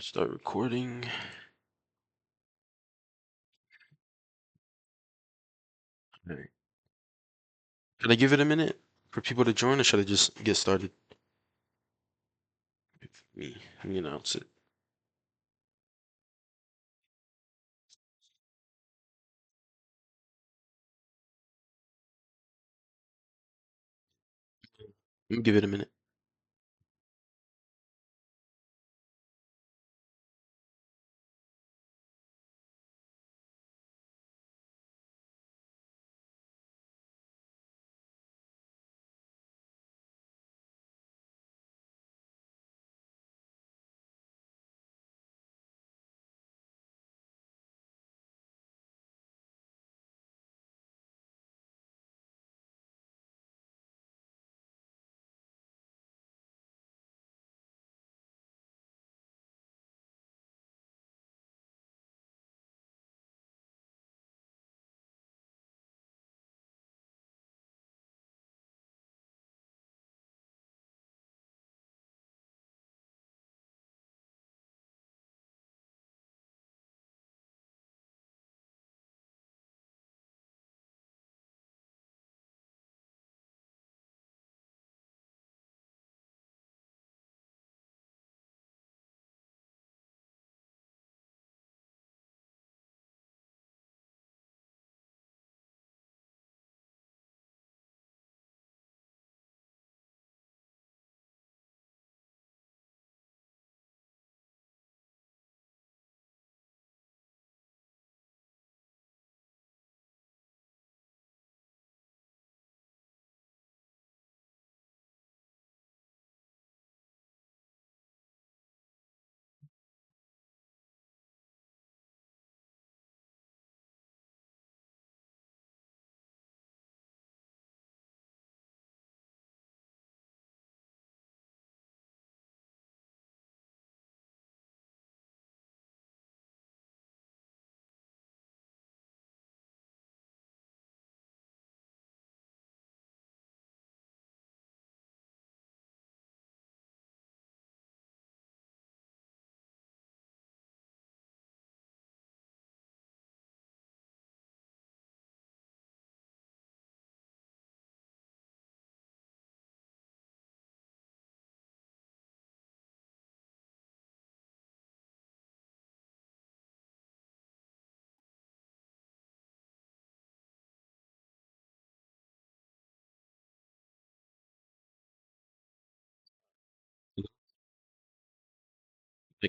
Start recording. Alright. Should I give it a minute for people to join, or should I just get started? Let me announce it. Let me give it a minute.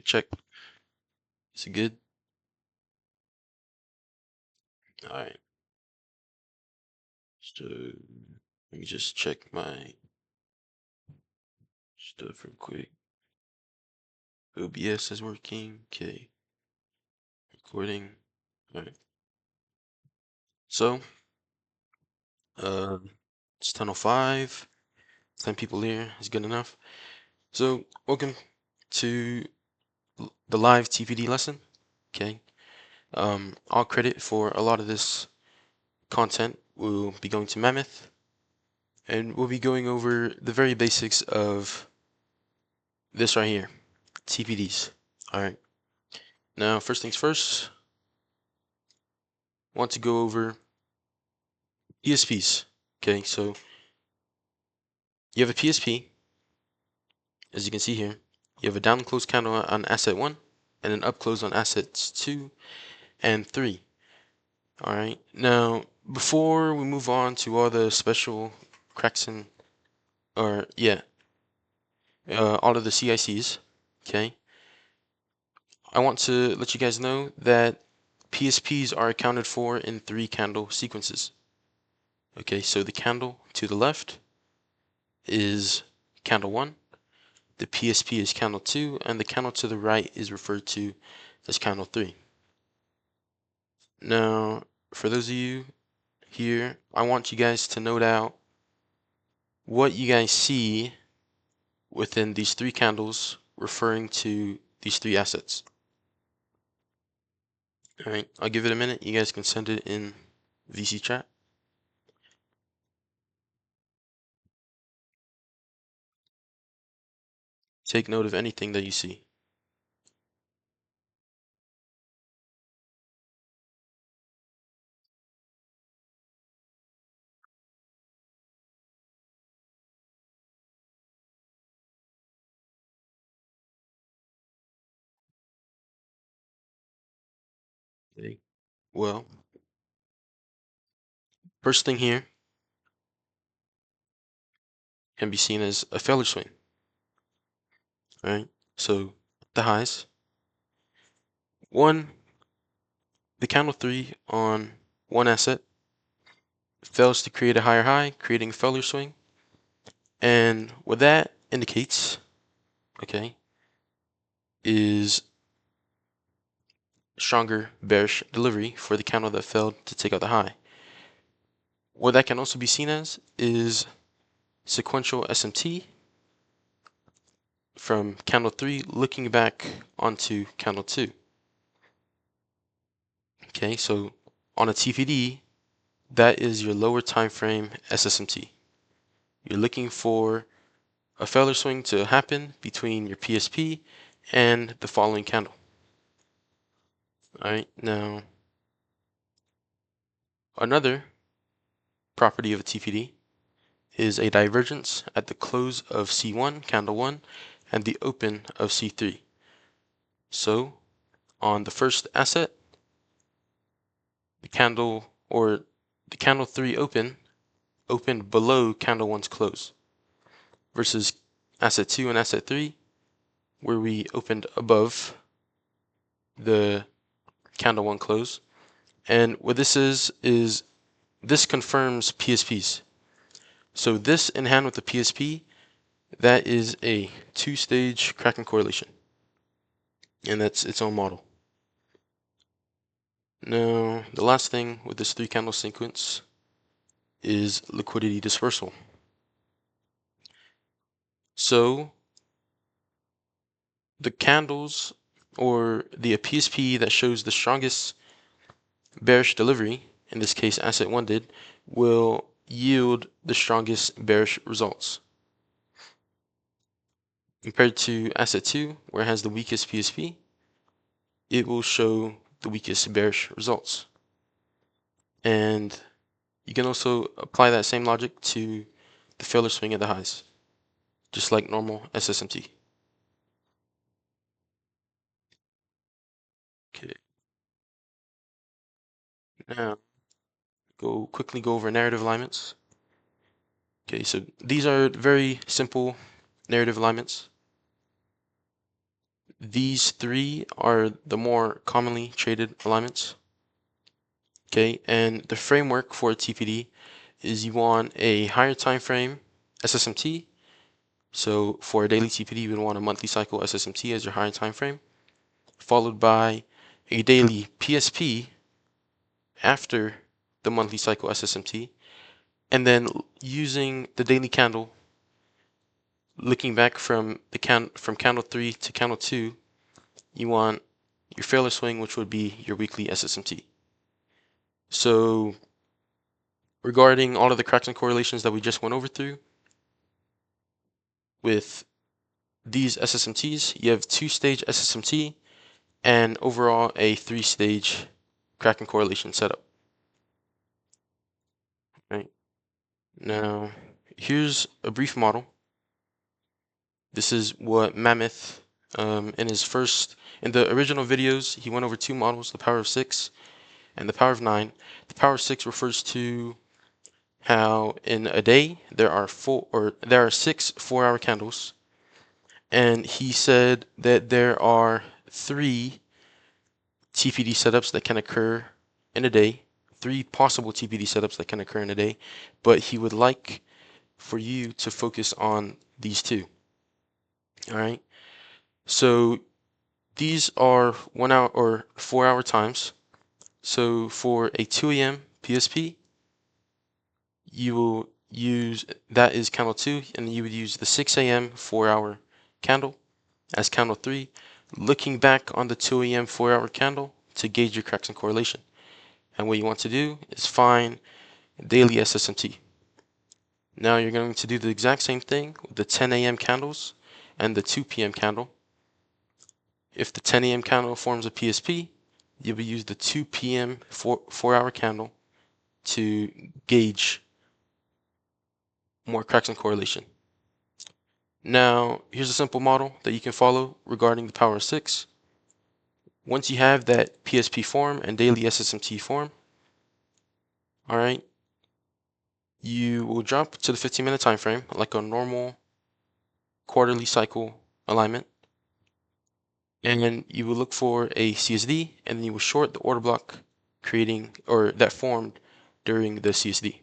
Check. Is it good? All right. So let me just check my stuff real quick. OBS is working. Okay. Recording. All right. So, uh, it's 10:05. 10 people here is good enough. So, welcome to the live TPD lesson. Okay. All credit for a lot of this content will be going to Mammoth, and we'll be going over the very basics of this right here, TPDs. All right. Now, first things first, want to go over PSPs. Okay, so you have a PSP, as you can see here. You have a down close counter on asset 1, and an up close on assets 2 and 3. All right. Now, before we move on to all the special cracks and, or yeah, all of the CICs, okay, I want to let you guys know that PSPs are accounted for in 3 candle sequences. Okay, so the candle to the left is candle 1, the PSP is candle 2, and the candle to the right is referred to as candle 3. Now, for those of you here, I want you guys to note out what you guys see within these 3 candles referring to these 3 assets. All right, I'll give it a minute. You guys can send it in VC chat. Take note of anything that you see. Okay. Well, first thing here can be seen as a failure swing. All right. So the highs. One, the candle 3 on one asset fails to create a higher high, creating a failure swing. And what that indicates, okay, is stronger bearish delivery for the candle that failed to take out the high. What that can also be seen as is sequential SMT from candle 3 looking back onto candle 2. Okay, so on a TPD, that is your lower time frame SSMT. You're looking for a failure swing to happen between your PSP and the following candle. All right, now another property of a TPD is a divergence at the close of C1, candle 1, and the open of C3. So on the first asset, the candle 3 opened below candle 1's close versus asset 2 and asset 3 where we opened above the candle 1 close. And what this is this confirms PSPs. So this in hand with the PSP, that is a two-stage Kraken correlation. And that's its own model. Now, the last thing with this 3-candle sequence is liquidity dispersal. So the candles or the PSP that shows the strongest bearish delivery, in this case asset 1 did, will yield the strongest bearish results. Compared to asset 2, where it has the weakest PSP, it will show the weakest bearish results. And you can also apply that same logic to the failure swing at the highs, just like normal SSMT. Okay. Now, quickly go over narrative alignments. Okay, so these are very simple narrative alignments. These three are the more commonly traded alignments. Okay, and the framework for a TPD is you want a higher time frame SSMT. So for a daily TPD, you would want a monthly cycle SSMT as your higher time frame, followed by a daily PSP after the monthly cycle SSMT, and then using the daily candle, looking back from candle 3 to candle 2, you want your failure swing, which would be your weekly SSMT. So regarding all of the cracks and correlations that we just went over through, with these SSMTs, you have two-stage SSMT and overall a three-stage crack and correlation setup. Right. Now, here's a brief model. This is what Mammoth, in the original videos, he went over two models, the power of 6 and the power of 9. The power of 6 refers to how in a day there are 6 4-hour candles, and he said that there are 3 TPD setups that can occur in a day, 3 possible TPD setups that can occur in a day, but he would like for you to focus on these 2. All right. So these are 1 hour or 4-hour times. So for a 2 a.m. PSP, you will use, that is candle 2, and you would use the 6 a.m. 4-hour candle as candle 3, looking back on the 2 a.m. 4-hour candle to gauge your cracks and correlation. And what you want to do is find daily SSMT. Now you're going to do the exact same thing with the 10 a.m. candles and the 2 p.m. candle. If the 10 a.m. candle forms a PSP, you will use the 2 p.m. 4-hour candle to gauge more cracks and correlation. Now, here's a simple model that you can follow regarding the power of 6. once you have that PSP form and daily SSMT form, all right, you will jump to the 15-minute time frame like a normal quarterly cycle alignment, and you will look for a CSD, and then you will short the order block creating or that formed during the CSD.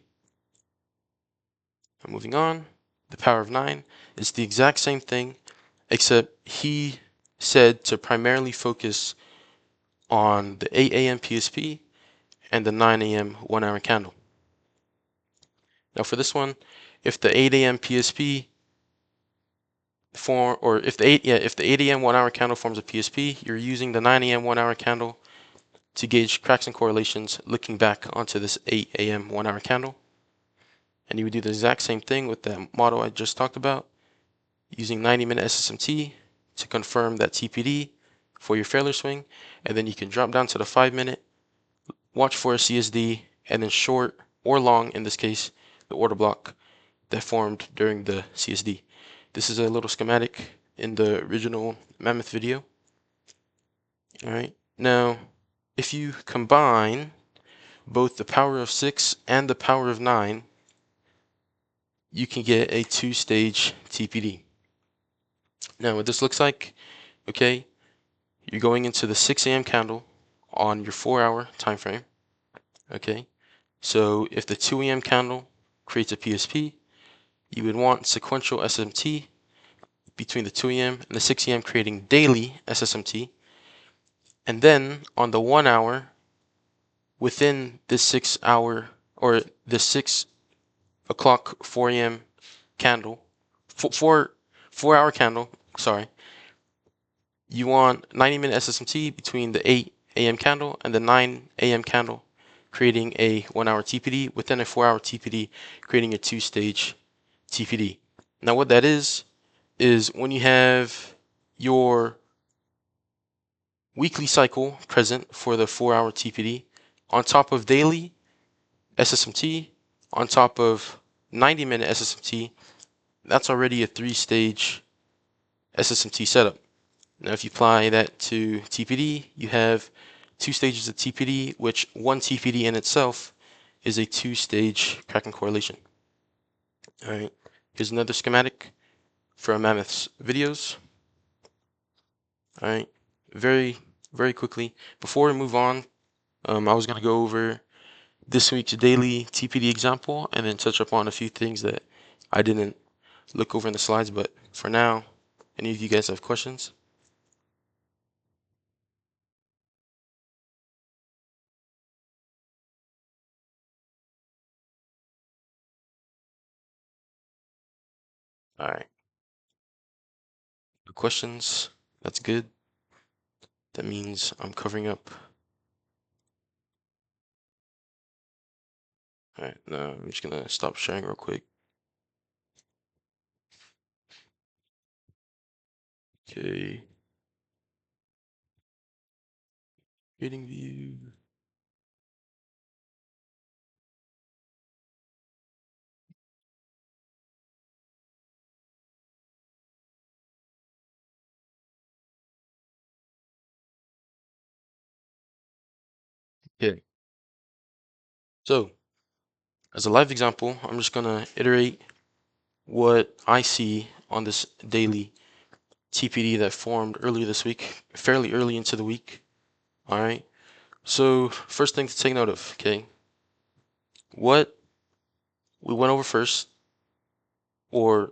And moving on, the power of 9 is the exact same thing, except he said to primarily focus on the 8 a.m. PSP and the 9 a.m. 1 hour candle. Now for this one, if the 8 a.m. PSP if the 8 a.m. 1 hour candle forms a PSP, you're using the 9 a.m. 1 hour candle to gauge cracks and correlations looking back onto this 8 a.m. 1 hour candle. And you would do the exact same thing with that model I just talked about, using 90-minute SSMT to confirm that TPD for your failure swing, and then you can drop down to the 5-minute, watch for a CSD, and then short or long, in this case, the order block that formed during the CSD. This is a little schematic in the original Mammoth video. All right, now if you combine both the power of 6 and the power of 9, you can get a 2-stage TPD. Now what this looks like, okay, you're going into the 6 a.m. candle on your 4-hour time frame. Okay, so if the 2 a.m. candle creates a PSP, you would want sequential SMT between the 2 a.m. and the 6 a.m. creating daily SSMT. And then on the 1 hour, within this 6 hour or the 6 o'clock 4 a.m. candle, 4 hour candle, sorry, you want 90-minute SSMT between the 8 a.m. candle and the 9 a.m. candle, creating a 1 hour TPD within a 4-hour TPD, creating a 2-stage TPD. Now what that is when you have your weekly cycle present for the 4-hour TPD on top of daily SSMT, on top of 90-minute SSMT, that's already a 3-stage SSMT setup. Now if you apply that to TPD, you have 2 stages of TPD, which one TPD in itself is a 2-stage cracking correlation. All right, here's another schematic for Mammoth's videos. All right, very quickly, before we move on, I was going to go over this week's daily TPD example and then touch up on a few things that I didn't look over in the slides, but for now, any of you guys have questions? All right, no questions, that's good. That means I'm covering up. All right, now I'm just gonna stop sharing real quick. Okay. Creating view. Okay. So, as a live example, I'm just gonna iterate what I see on this daily TPD that formed earlier this week, fairly early into the week. All right. So, first thing to take note of, okay, what we went over first, or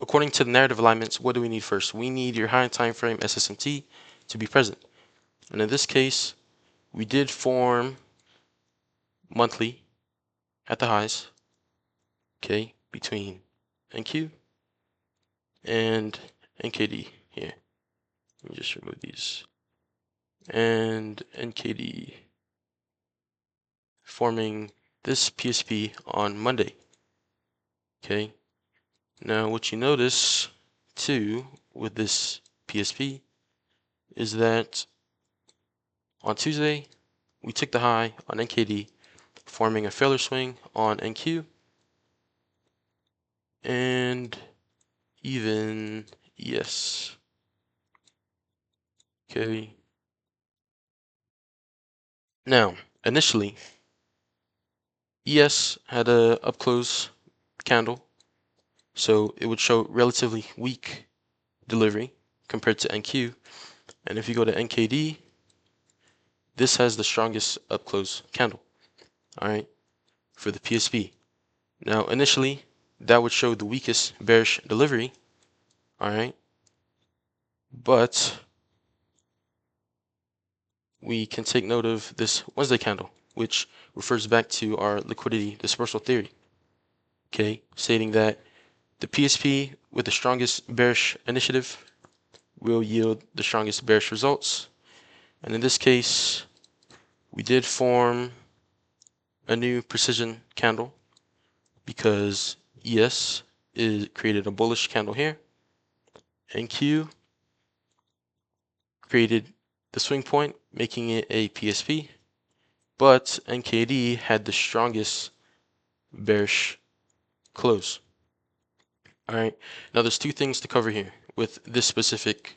according to the narrative alignments, what do we need first? We need your high time frame SSMT to be present. And in this case, we did form monthly at the highs, okay, between NQ and NKD here. Let me just remove these. And NKD forming this PSP on Monday. Okay. Now what you notice too with this PSP is that on Tuesday we took the high on NKD, forming a failure swing on NQ and even ES. Okay. Now, initially, ES had a up close candle, so it would show relatively weak delivery compared to NQ. And if you go to NKD, this has the strongest up close candle, all right, for the PSP. Now, initially, that would show the weakest bearish delivery, all right, but we can take note of this Wednesday candle, which refers back to our liquidity dispersal theory, okay, stating that the PSP with the strongest bearish initiative will yield the strongest bearish results. And in this case, we did form a new precision candle because ES created a bullish candle here, and Q created the swing point, making it a PSP, but NKD had the strongest bearish close. All right, now there's two things to cover here with this specific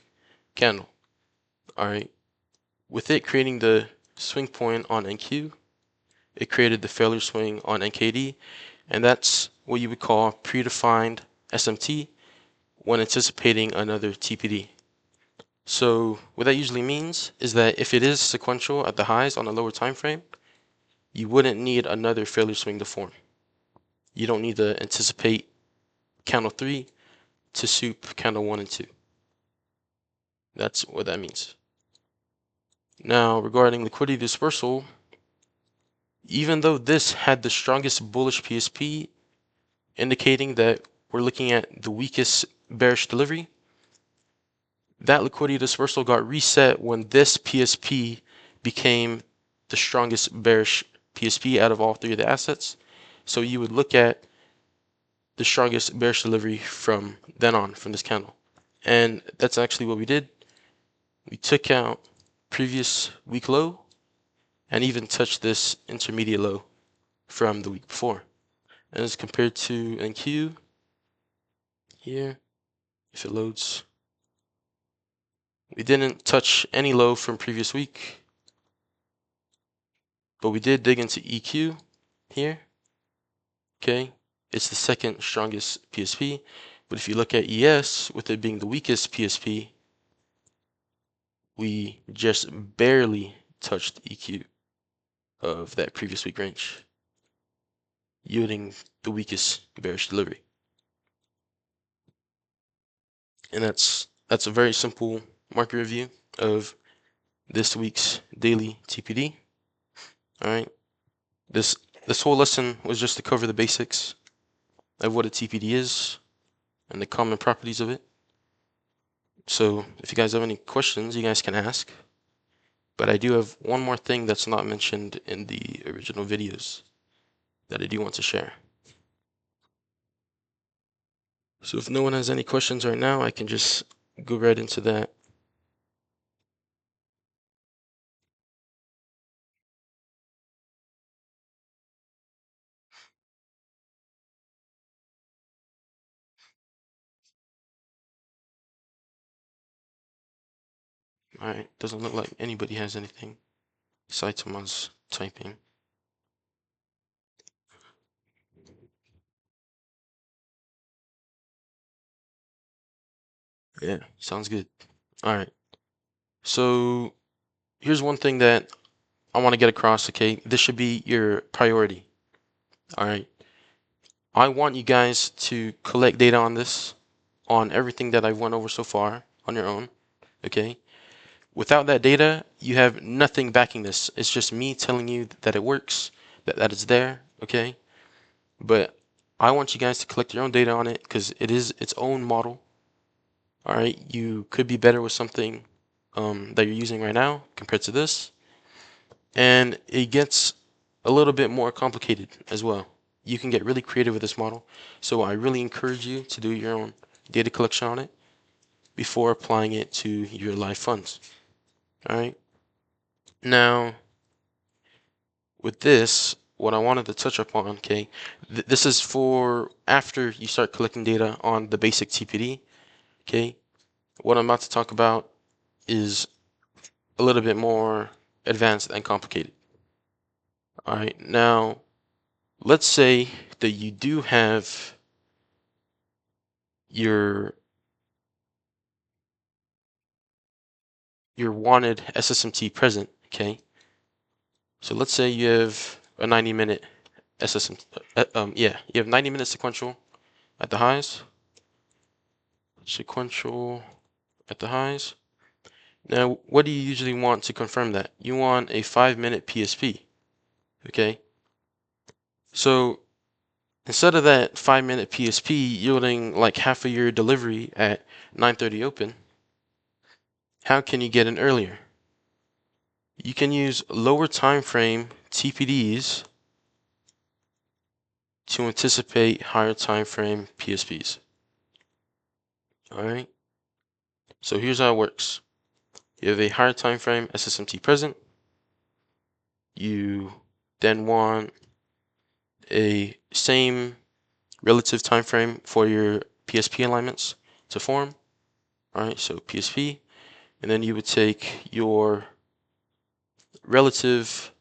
candle. All right, with it creating the swing point on NQ, it created the failure swing on NKD, and that's what you would call predefined SMT when anticipating another TPD. So what that usually means is that if it is sequential at the highs on a lower time frame, you wouldn't need another failure swing to form. You don't need to anticipate candle 3 to soup candle 1 and 2. That's what that means. Now, regarding liquidity dispersal, even though this had the strongest bullish PSP, indicating that we're looking at the weakest bearish delivery, that liquidity dispersal got reset when this PSP became the strongest bearish PSP out of all three of the assets. So you would look at the strongest bearish delivery from then on, from this candle. And that's actually what we did. We took out previous week low and even touched this intermediate low from the week before. And as compared to NQ here, if it loads, we didn't touch any low from previous week, but we did dig into EQ here. Okay, it's the second strongest PSP, but if you look at ES, with it being the weakest PSP, we just barely touched EQ of that previous week range, yielding the weakest bearish delivery. And that's a very simple market review of this week's daily TPD. All right, this whole lesson was just to cover the basics of what a TPD is and the common properties of it. So if you guys have any questions, you guys can ask. But I do have one more thing that's not mentioned in the original videos that I do want to share. So if no one has any questions right now, I can just go right into that. All right, doesn't look like anybody has anything. Saitoma's typing. Yeah, sounds good. All right. So here's one thing that I want to get across, okay? This should be your priority. All right. I want you guys to collect data on this, on everything that I've went over so far on your own, okay? Without that data, you have nothing backing this. It's just me telling you that it works, that it's there, okay? But I want you guys to collect your own data on it because it is its own model. All right, you could be better with something that you're using right now compared to this. And it gets a little bit more complicated as well. You can get really creative with this model. So I really encourage you to do your own data collection on it before applying it to your live funds. All right. Now, with this, what I wanted to touch upon, okay, this is for after you start collecting data on the basic TPD, okay. What I'm about to talk about is a little bit more advanced and complicated. All right, now let's say that you do have your wanted SSMT present, okay? So let's say you have a 90-minute SSMT, you have 90-minute sequential at the highs, sequential at the highs. Now, what do you usually want to confirm that? You want a 5-minute PSP, okay? So instead of that 5-minute PSP yielding like half of your delivery at 9:30 open, how can you get in earlier? You can use lower time frame TPDs to anticipate higher time frame PSPs. All right. So here's how it works. You have a higher time frame SSMT present. You then want a same relative time frame for your PSP alignments to form. All right, so PSP, and then you would take your relative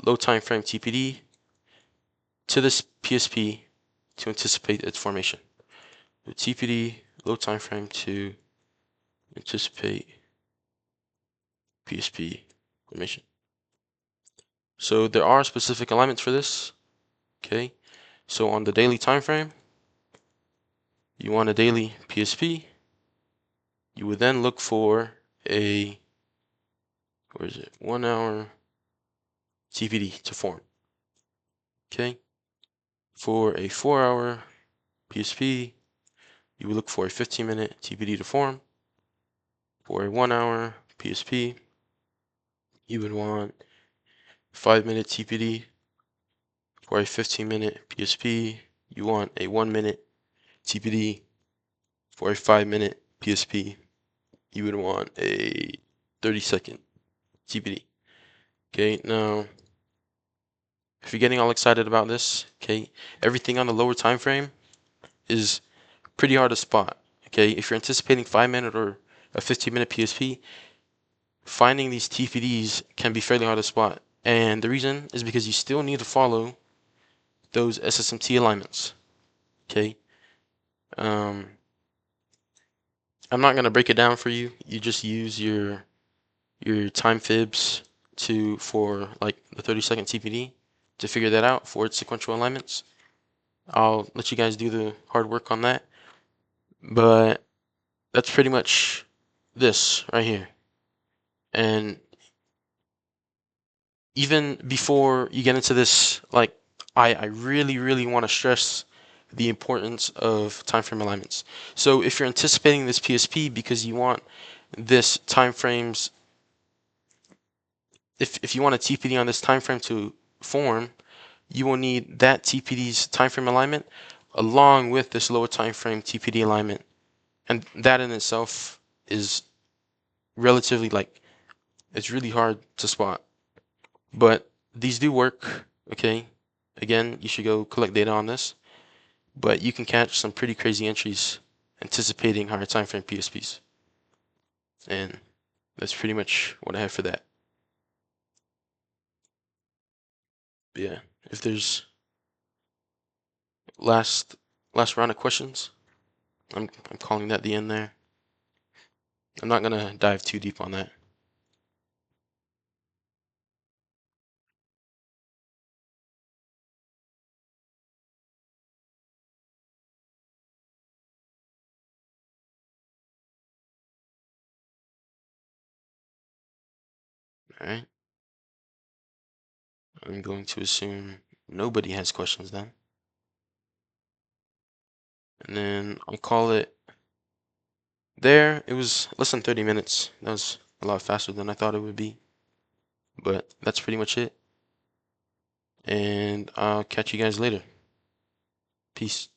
low time frame TPD to this PSP to anticipate its formation. The TPD low time frame to anticipate PSP formation. So there are specific alignments for this. Okay, so on the daily time frame, you want a daily PSP. You would then look for a 1 hour TPD to form. Okay, for a 4-hour PSP, you would look for a 15-minute TPD to form. For a 1-hour PSP, you would want 5-minute TPD. For a 15-minute PSP, you want a 1-minute TPD. For a 5-minute PSP, you would want a 30-second TPD. Okay, now if you're getting all excited about this, okay, everything on the lower time frame is pretty hard to spot. Okay, if you're anticipating 5-minute or a 15-minute PSP, finding these TPDs can be fairly hard to spot. And the reason is because you still need to follow those SSMT alignments. Okay. I'm not gonna break it down for you. You just use your time fibs for like the 30-second TPD to figure that out for its sequential alignments. I'll let you guys do the hard work on that. But that's pretty much this right here. And even before you get into this, like I really, really want to stress the importance of time frame alignments. So if you're anticipating this PSP because you want this time frames, if you want a TPD on this time frame to form, you will need that TPD's time frame alignment along with this lower time frame TPD alignment. And that in itself is relatively it's really hard to spot. But these do work, okay? Again, you should go collect data on this. But you can catch some pretty crazy entries anticipating higher time frame PSPs. And that's pretty much what I have for that. But yeah, if there's last round of questions, I'm calling that the end there. I'm not gonna dive too deep on that. Alright. I'm going to assume nobody has questions then. And then I'll call it there. It was less than 30 minutes. That was a lot faster than I thought it would be. But that's pretty much it. And I'll catch you guys later. Peace.